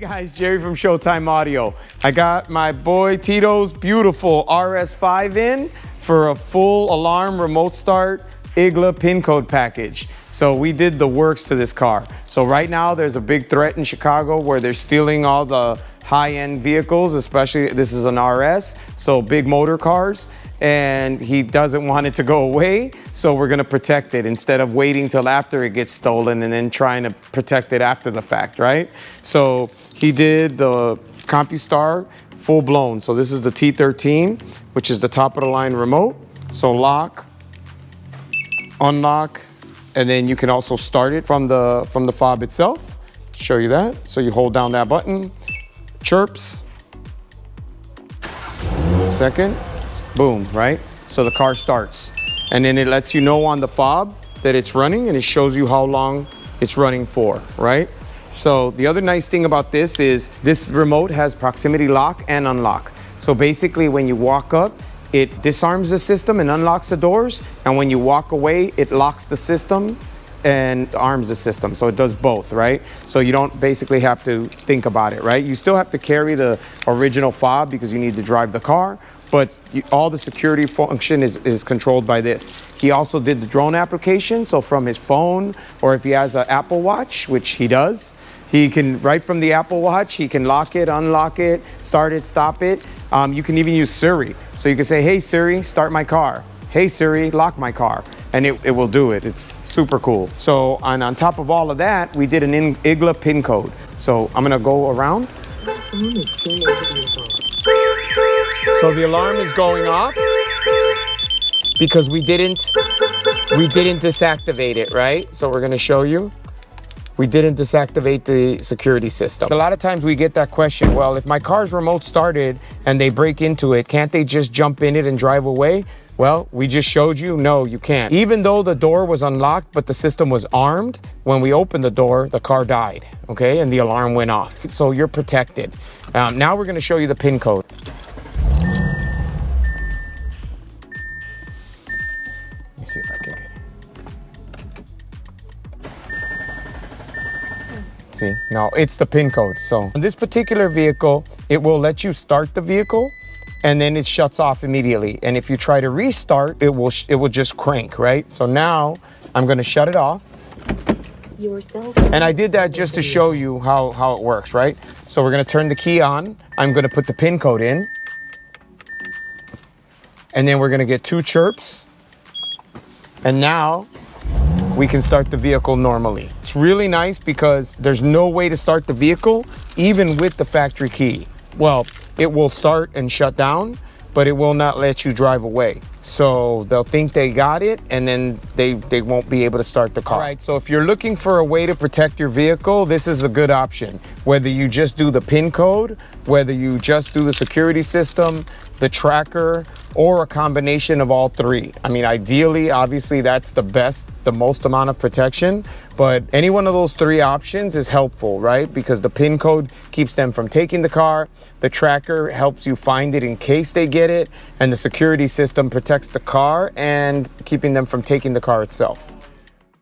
Guys, Jerry from Showtime Audio. I got my boy Tito's beautiful RS5 in for a full alarm remote start igla pin code package. So we did the works to this car. So right now there's a big threat in Chicago where they're stealing all the high-end vehicles, especially this is an RS, so big motor cars, and he doesn't want it to go away, so we're gonna protect it instead of waiting till after it gets stolen and then trying to protect it after the fact, right? So he did the CompuStar full blown. So this is the T13, which is the top of the line remote. So lock, unlock, and then you can also start it from the fob itself. Show you that. So you hold down that button, chirps, second, boom, right? So the car starts. And then it lets you know on the fob that it's running and it shows you how long it's running for, right? So the other nice thing about this is this remote has proximity lock and unlock. So basically when you walk up, it disarms the system and unlocks the doors. And when you walk away, it locks the system and arms the system. So it does both, right? So you don't basically have to think about it, right? You still have to carry the original fob because you need to drive the car, but all the security function is controlled by this. He also did the drone application. So from his phone, or if he has an Apple Watch, which he does, he can, right from the Apple Watch, he can lock it, unlock it, start it, stop it. You can even use Siri. So you can say, hey Siri, start my car. Hey Siri, lock my car. And it will do it. It's super cool. So on top of all of that, we did an igla pin code. So I'm gonna go around. So the alarm is going off because we didn't desactivate it, right? So we're gonna show you. We didn't desactivate the security system. A lot of times we get that question, well, if my car's remote started and they break into it, can't they just jump in it and drive away? Well, we just showed you, no, you can't. Even though the door was unlocked, but the system was armed, when we opened the door, the car died, okay? And the alarm went off. So you're protected. Now we're gonna show you the PIN code. Let me see if I can get it. See, no, it's the PIN code. So on this particular vehicle, it will let you start the vehicle and then it shuts off immediately. And if you try to restart, it will just crank, right? So now I'm gonna shut it off. And I did that just to show you how it works, right? So we're gonna turn the key on. I'm gonna put the PIN code in. And then we're gonna get 2 chirps. And now we can start the vehicle normally. It's really nice because there's no way to start the vehicle, even with the factory key. Well, it will start and shut down, but it will not let you drive away. So they'll think they got it and then they won't be able to start the car. All right, so if you're looking for a way to protect your vehicle, this is a good option. Whether you just do the PIN code, whether you just do the security system, the tracker, or a combination of all 3. I mean, ideally, obviously, that's the best, the most amount of protection, but any one of those 3 options is helpful, right? Because the PIN code keeps them from taking the car, the tracker helps you find it in case they get it, and the security system protects the car and keeping them from taking the car itself.